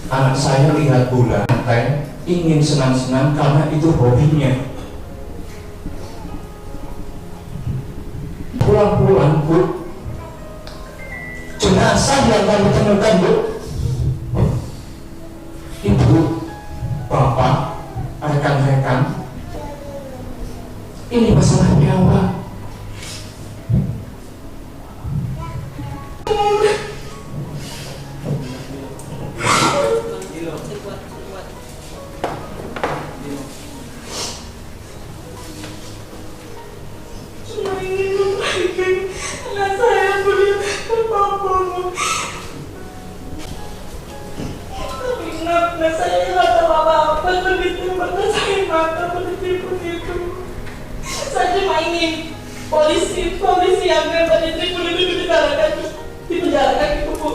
Anak saya lihat bola, ingin senang-senang karena itu hobinya. Pulang-pulang, Bu, jenazah yang kami temukan, Bu, ibu, bapak, rekan-rekan, ini masalah nyawa. Nah, saya nggak tahu apa-apa, begitu mata saya mata begitu. Saya cuma ingin polisi yang tadi itu dipenjarakan gitu, Bu.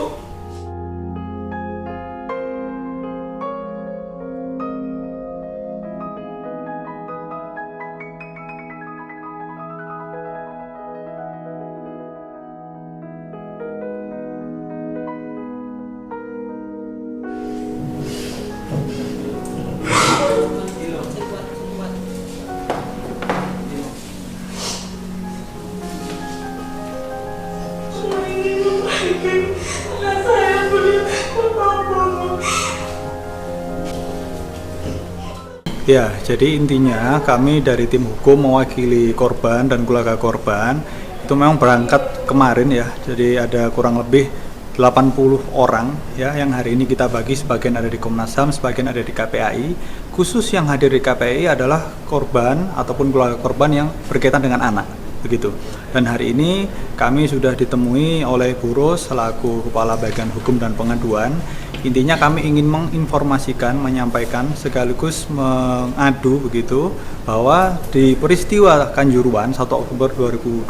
Ya, jadi intinya kami dari tim hukum mewakili korban dan keluarga korban itu memang berangkat kemarin ya. Jadi ada kurang lebih 80 orang ya yang hari ini kita bagi, sebagian ada di Komnas HAM, sebagian ada di KPAI. Khusus yang hadir di KPAI adalah korban ataupun keluarga korban yang berkaitan dengan anak, begitu. Dan hari ini kami sudah ditemui oleh Bu Ros selaku Kepala Bagian Hukum dan Pengaduan. Intinya kami ingin menginformasikan, menyampaikan sekaligus mengadu begitu bahwa di peristiwa Kanjuruhan 1 Oktober 2022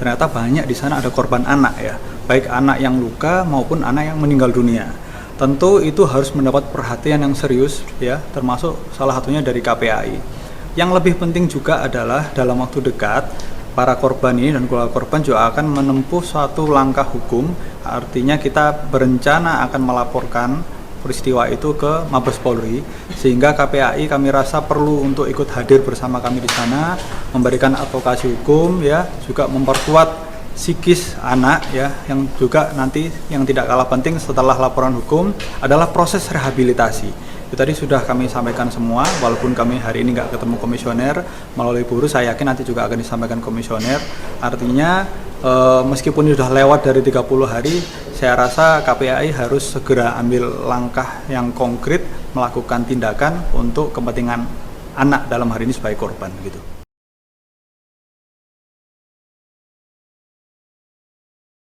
ternyata banyak di sana ada korban anak ya, baik anak yang luka maupun anak yang meninggal dunia. Tentu itu harus mendapat perhatian yang serius ya, termasuk salah satunya dari KPAI. Yang lebih penting juga adalah dalam waktu dekat para korban ini dan keluarga korban juga akan menempuh suatu langkah hukum. Artinya kita berencana akan melaporkan peristiwa itu ke Mabes Polri, sehingga KPAI kami rasa perlu untuk ikut hadir bersama kami di sana, memberikan advokasi hukum ya, juga memperkuat psikis anak ya, yang juga nanti yang tidak kalah penting setelah laporan hukum adalah proses rehabilitasi. Itu tadi sudah kami sampaikan semua, walaupun kami hari ini nggak ketemu komisioner, melalui buruh saya yakin nanti juga akan disampaikan komisioner. Artinya meskipun sudah lewat dari 30 hari, saya rasa KPAI harus segera ambil langkah yang konkret, melakukan tindakan untuk kepentingan anak dalam hari ini sebagai korban gitu.